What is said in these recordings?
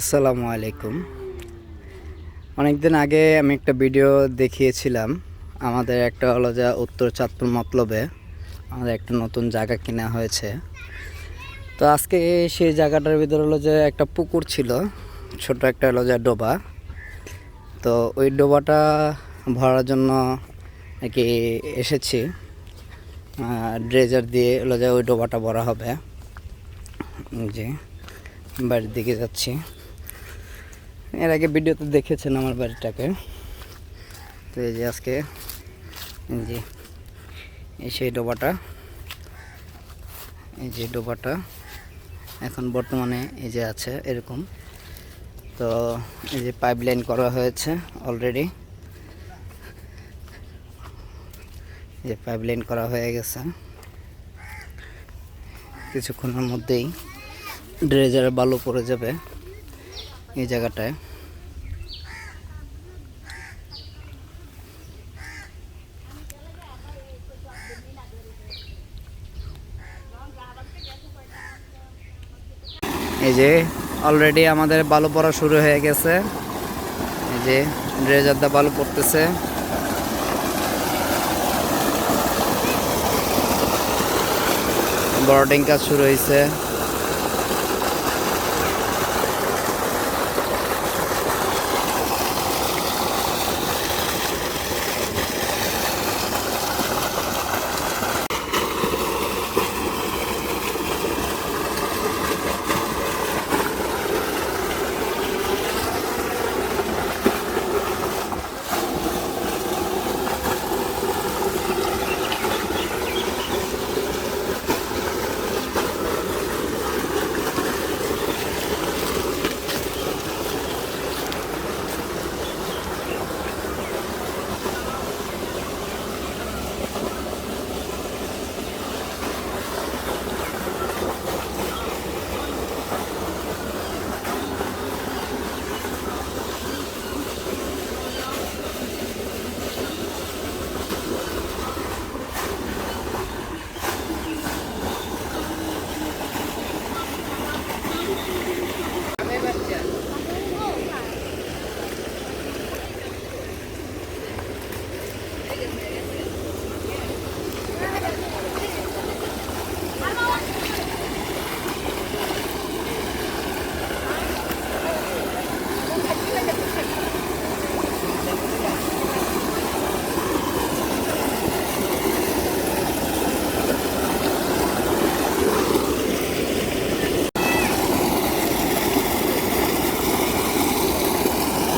আসসালামু আলাইকুম। অনেকদিন আগে আমি একটা ভিডিও দেখিয়েছিলাম। আমাদের একটা হলো যে উত্তর চাঁদপুর মতলবে আমাদের একটা নতুন জায়গা কেনা হয়েছে। তো আজকে সেই জায়গাটার ভিতরে হলো যে একটা পুকুর ছিল, ছোট একটা হলো যে ডোবা। তো ওই ডোবাটা ভরার জন্য আর কি এসেছি। ড্রেজার দিয়ে হলো যে ওই ডোবাটা ভরা হবে। জি, বাড়ির দিকে যাচ্ছি। এর আগে ভিডিওতে দেখেছেন আমার বাড়িটাকে। তো এই যে আজকে জি এই সেই ডোবাটা, এই যে ডোবাটা এখন বর্তমানে এই যে আছে এরকম। তো এই যে পাইপ লাইন করা হয়েছে অলরেডি, যে পাইপ লাইন করা হয়ে গেছে। কিছুক্ষণের মধ্যেই ড্রেজারে বালু পড়ে যাবে এই জায়গাটায়। এই যে অলরেডি আমাদের বালু পড়া শুরু হয়ে গেছে। এই যে ড্রেজার দা বালু পড়তেছে। বর্ডিং কাজ শুরু হয়েছে।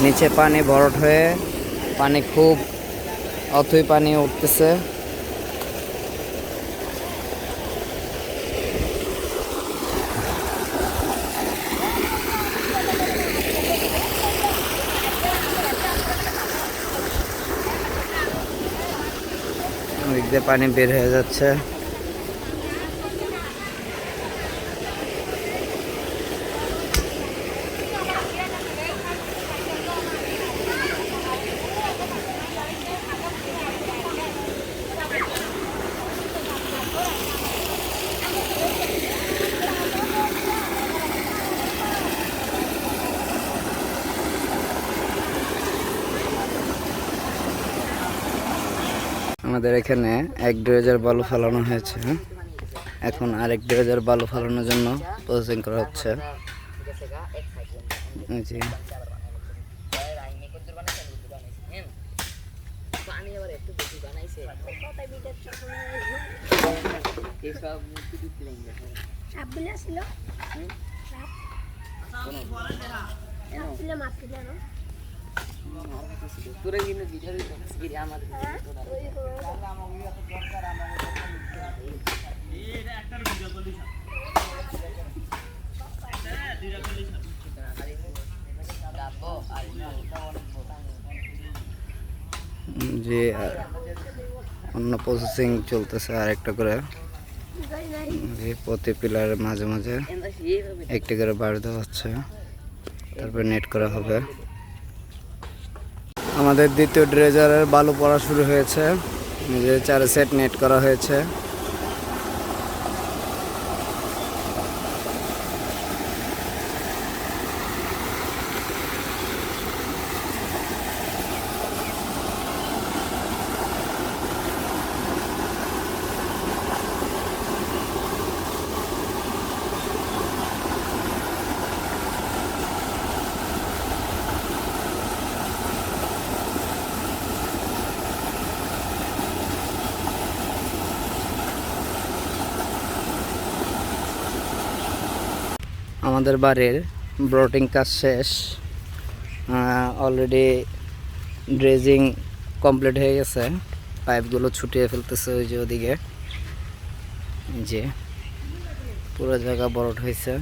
নিচে পানি ভরাট হয়ে পানি খুব অথই পানি উঠতেছে। ওই দিকে পানি বের হয়ে যাচ্ছে। আমাদের এখানে এক ড্রেজার বালু ফেলানো হয়েছে, এখন আরেক ড্রেজার বালু ফেলানোর জন্য প্রসেসিং করা হচ্ছে। জি, যে অন্য প্রসেসিং চলতেছে আর একটা করে। যে প্রতি পিলারের মাঝে মাঝে একটা করে বার দেওয়া হচ্ছে, তারপর নেট করা হবে। আমাদের দ্বিতীয় ড্রেজারের বালু পড়া শুরু হয়েছে। যে 4 সেট নেট করা হয়েছে। আমাদের বাড়ির ব্রোটিং কাজ শেষ, অলরেডি ড্রেজিং কমপ্লিট হয়ে গেছে। পাইপগুলো ছুটিয়ে ফেলতেছে ওই যে ওদিকে, যে পুরো জায়গা বরট হয়েছে।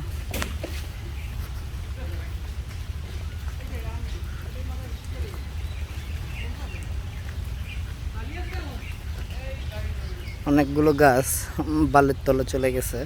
অনেকগুলো গাছ বালির তলে চলে গেছে।